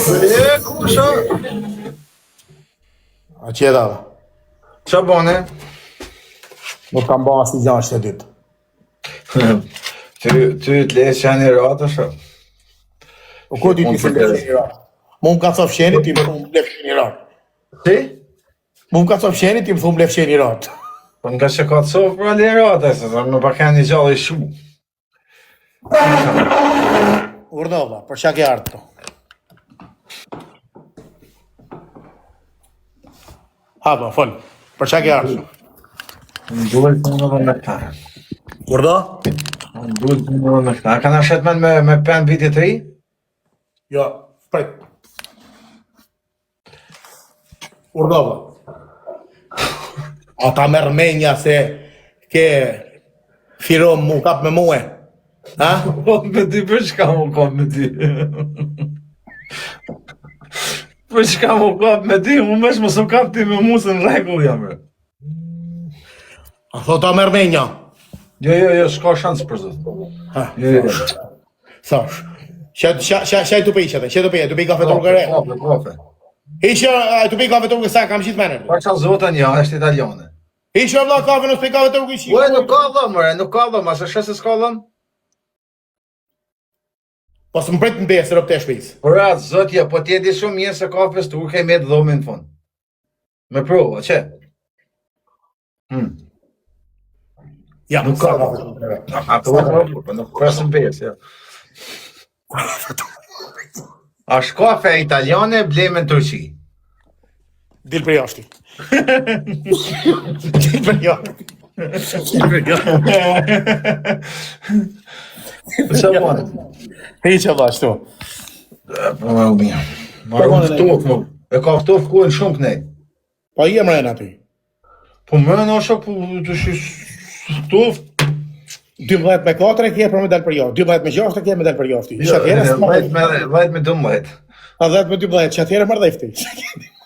E, kusha? A qeda dhe? Qa bane? Nuk kam ba asë një gjanë që të dytë. Ty të lesë që janë i ratë, shë? O ku ty të lefë një ratë? Mu më ka co fsheni, ti më thumë lefë një ratë. Ti? Mu më ka co fsheni, ti më thumë lefë një ratë. Po nga që ka të sofë pra le ratë, se të më pak janë një gjallë i shumë. Urdova, për qa ke artë to? Ha, ba, folë, për qa ke artë? Më duhet të më dhe me këta. Urdo? Më duhet të më dhe me këta. A kanë shetmen me pen vitit 3? Jo, prit. Urdova. Ata merë menja se ke firom mu kap me muë. Ha? Po me ty, për shka mu kap me ty? Për shka mu kap me ty? Mu mesh më së kap ti me mu se në regull jam, bre. A thot ta merë menja. Jo, s'ka shansë për zëtë. Ha, Jo. thash. Shaj të pej qëtë, që të pej kafe turgëre. Kafe. Isha, të pej kafe turgëre, sa kam qitë menër. Pa qa zotën ja, është italiane. Isha vla kafe, nësë pej kafe turgëre qi. Ue, nuk ka dhëm, mëre, nuk ka dhëm, asë shë se s'ka dhëm? Pas më prit në besë, rëpë të shpejës. Por atë, zotja, po t'jedi shumë mirë se kafes turke me të dhomin në fund. Me provë, që? Ja, Nuk ka dhëm. Po nuk presën besë, ja. Ashtë kafe italiane, bleme në Turqi. Dil për jashti. Dil për jashti. Dil për jashti. Qa bane? Hej që vla, shtu. Po me u mirë. Marë unë ftof, më. E ka ftof kuën shumë kënej. Pa i e mrejnë aty. Po më në shok, po të shish ftof. 12 me 4 e kje për me del për jashti. 12 me 6 e kje me del për jashti. Që atjere së më Vajt me 12. A 10 me 12, që atjere mërdefti.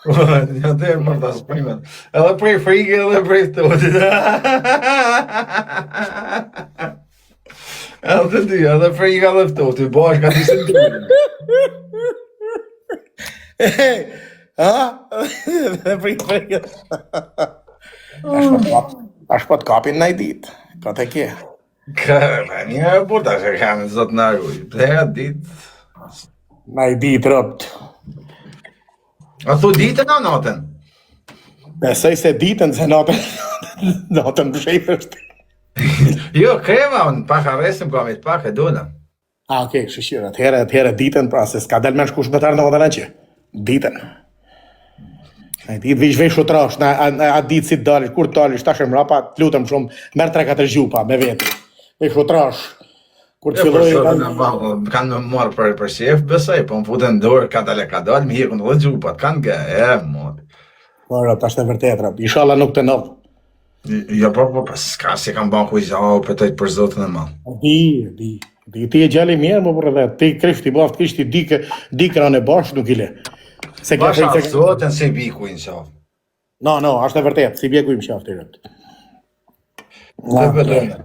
Ja të e mërda s'primet. Edhe prej frike, edhe prej ftotit. Edhe dy, edhe frike, edhe ftotit. Bash ka disë në Ha? Dhe frike. Ashtë po të kapin në i ditë. Ka të kje. Kërë, një e burta që kamë të zotë në arruj. Dhe ditë. Në i ditë rëpt. A thu ditën o natën? Besoj se ditën se natën. Natën bëshejf është. Jo, krema, unë pak arresim kamit, pak e dona. A, okej, shëshirë, atëherë ditën, pra se s'ka del me shkush me tarë në odën e që. Ditën. A ditë vish vesh u trash, a ditë si dalish, kur dalish, tash e mrapa, të lutëm shumë, merë 3-4 gjupa me vetë. Vesh u trash. Kur të filloj... Kanë me marë për shef, besoj, po më futën dorë, ka dalë, më hikën dhe gjupat, kanë ge, marë. Po, tash të vërtet, rap, inshallah nuk të nëvë. Jo, po, s'ka si kam ban kujtë, për të për zotën e malë. Di, ti e gjali mirë, më përre dhe, ti krishti, baft kishti, di kranë e bashkë nuk i le. Basha zotën se biku, inshallah. No, ashtë e vërtet, si bjeku i më shaftë i rëpt. Dhe bëdojnë.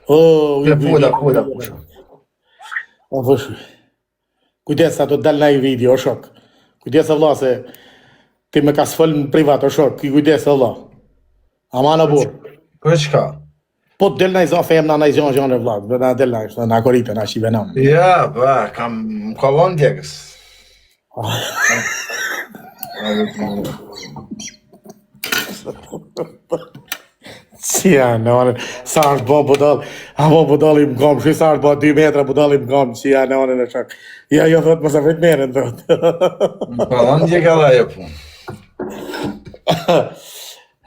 Dhe puda. O, vëshu. Kujdes, sa të dal na i video, o shok. Kujdes, vla, se ti me ka sfëll në privat, o shok. Kujdes, vla. Ama në burë. Për çka? Po të del na i zonë femë, na i zonë e vlad. Na del na korite, na shive nam. Ja, ba, kam kolon djegës. Si janë, sa është bo budal, a bo budal i më kom, shi sa është bo 2 metra budal i më kom, si janë, në shak. Ja, jo thot, mësa frit merën, thot. Kolon djegë edhe e punë.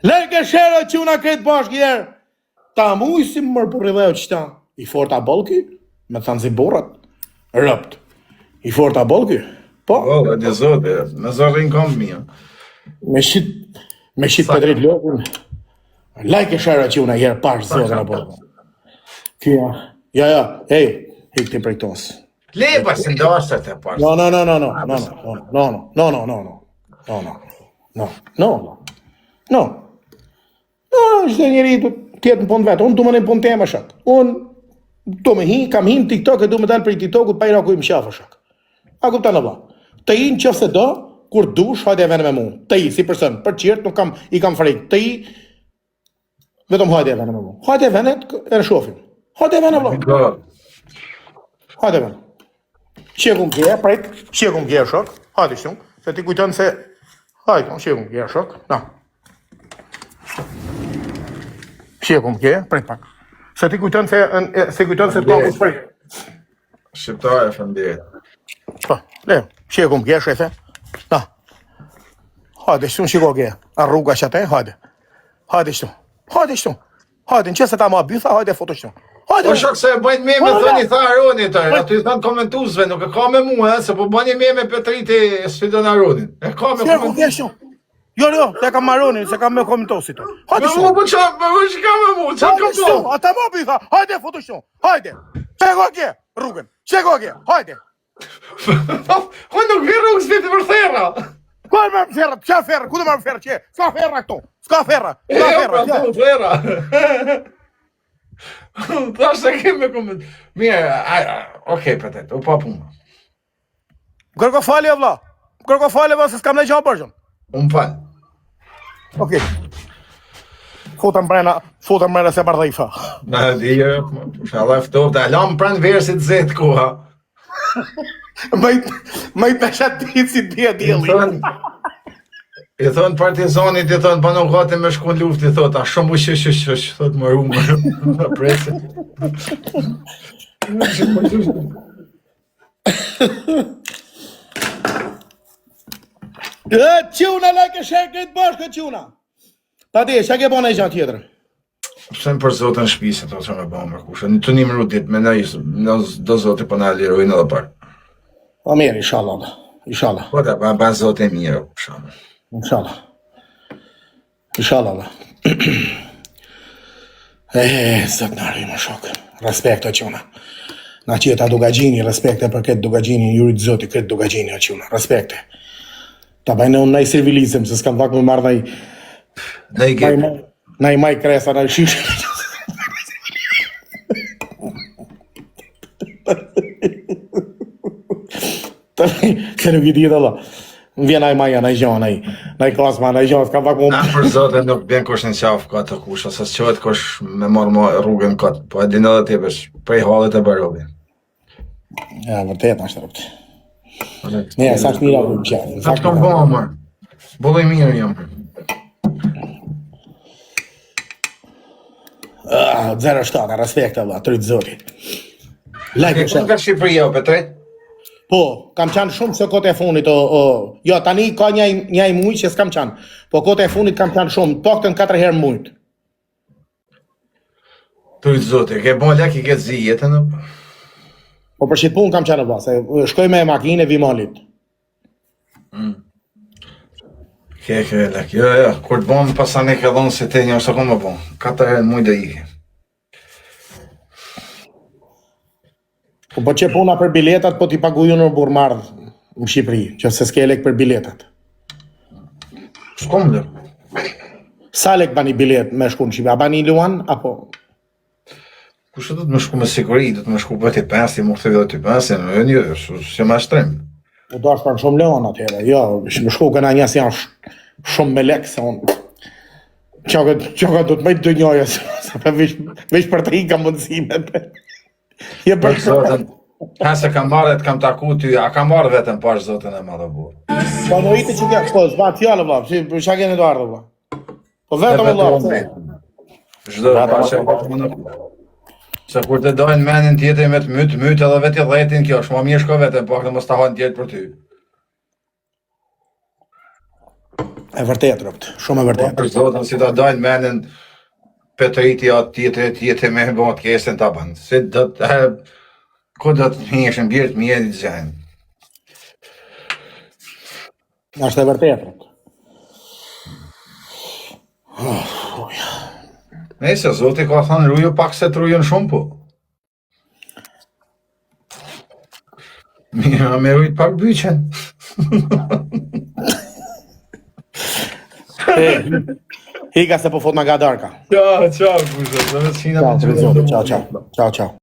Lejke shera që una kretë bashkë jërë, ta mujë si më mërë për rrëdheo qëta. I forta bolki, me thanë si borat, rëpt. I forta bolki, po. Po, dhe zote, me zorrin kom mija. Me shit për drejt lokun. Lajke shara që una jërë pashë zotën e bolki. Kja, ja, hej, hikti për këtos. Lepa si ndashtë të pashë. No, çdo njeri du tjetë në punë vetë, unë du më në punë tema shak. Unë du me hi, kam hi në TikTok e du me dalë për i TikTokut pa i raku i më shafa shak. A kupta në vla. Të i në qëfë se do, kur dush, hajde e vene me mu. Të i, si person, për qirtë nuk kam, i kam frikë. Të i, vetëm hajde e vene me mu. Hajde e vene, e në shofim. Hajde e vene, vlo. Hajde e vene. Qekum gje, prejt, qekum gje shok. Hajde shumë, se ti kujton se... Hajde, qekum gje shok. Na. Qekum gje, prejt pak. Se ti kujton se... Se kujton se të kam kushprej. Shqiptare, fëndiret. Po, le, qekum gje, shefe. Na. Hajde shumë shiko gje. A rruga që atë, hajde. Hajde shumë. Hajde shumë. Hajde, në që se ta ma bytha, hajde foto shumë. Hajde. Po shok se bëjnë me thoni tha Aronin tërë, aty thënë komentuzve, nuk e ka me mua, se po bëni me Petriti sfidon Aronin. E ka me komentues. Jo, se kam Aronin, se kam me komentosit. Hajde shumë. Po çka ka me mua, çka ka po? Ata ma bytha, hajde foto shumë. Hajde. Çego gje, rrugën. Çego gje, hajde. Unë nuk vi rrugës vete për thera. Ku e marrë ferra? Qa ferra? Ku të marrë ferra? Që? Ska ferra këto? Ska ferra? Ska ferra? Tash se kemi koment. Mirë, okej, Petet, u pa punë. Kërko falje, vla. Kërko falje, vla, se s'kam ne gjanë përgjën. Unë falë. Okej. Futëm mrena se bardha i fa. Në dhije, shala eftof, da lam pranë versit zetë koha. Majt me shatë ditë si dhja djeli. I thonë partizanit, i thonë bano gati me shkon luft, i thotë, a shumë u shësh, thotë më rumë, më presi. Quna, leke shekët bashkë, quna. Pa di, që ke bona i gjatë tjetër? Pse më për zotën shpise, to që me bëmë më kushe. Në të një mërë dit, me në do zotë për në lirojnë edhe parë. O mirë, inshallah. Inshallah. Po da, ba zotë e mirë, inshallah. Inshallah. Inshallah. Zot në arri më shokë. Respekto quna. Na qita dugagjini, respekte për këtë dugagjini, jurit zoti këtë dugagjini a quna. Respekte. Ta bajnë unë nëjë servilizëm, se s'kam vak më marrë nëjë maj kresa, nëjë shishë. Se nuk i ditë Allah. Më vjen aj maja, nëjë gjonë, nëjë kasma, nëjë gjonë, s'kam vak më... Na për zote nuk bjen kush në qafë ka të kush, asa s'qohet kush me marrë më rrugën këtë, po e din edhe ti pësh, prej halët e barobi. Ja, vërtet, ashtë rëptë. Ne, sa që mira për qërë. Sa të kam bëma, mërë. Bëllë i mirë jam. 0-7, respekt, Allah, të rritë zoti. Like, ka Shqipëria, o Petret? Po, kam qanë shumë se kote e funit, jo, tani ka njaj mujtë që s'kam qanë, po kote e funit kam qanë shumë, po këtë në 4 herë mujtë. Të rritë zoti, ke bon lek i ke zi jetën, në? Po për shqit punë kam qanë në basë, shkoj me makinë e vimalit. Ke lek, jo, kur të bon pasan e ke dhonë se te një ose kom më bon, 4 herë mujtë dhe ike. Po që puna për biletat, po t'i paguju në burmardh në Shqipëri, që se s'ke lek për biletat. Shkom dhe? Sa lek bani bilet me shku në Shqipëri? A bani luan, apo? Kushe do të me shku me siguri, do të me shku për t'i pensi, më këtë të t'i pensi, në një, që ma shtrim. U do është për shumë luan atëhere, jo, me shku këna njës janë shumë me lek, se unë... Qaka do të me të njojë, se veç për të i ka mundësimet. Je për zotën, se kam marrë të kam taku ty, a kam marrë vetëm pash zotën e madhe burë. Po në ite që kja, po, zba t'jallë, vla, që kene të ardhë, vla. Po vetëm e vla. Shdo, pashe, se kur të dojnë menin tjetër me të mytë edhe vetë i dhejtin kjo, shma mirë shko vetëm, po këtë mos të hanë tjetë për ty. E vërtet, rëpt, shumë e vërtet. Për zotën, si të dojnë menin Petriti atë tjetër me bëmë të kesën të banë. Se do të... Ko do të njëshën bjerë të mjeri të gjenë. Ashtë e vërtet, rëpt. Nëse, zoti ka thënë ruju pak se të rujën shumë po. Me rujt pak byqen. Higa se po fot nga darka. Ciao, kushe, dhe me s'kina të qëtë. Ciao.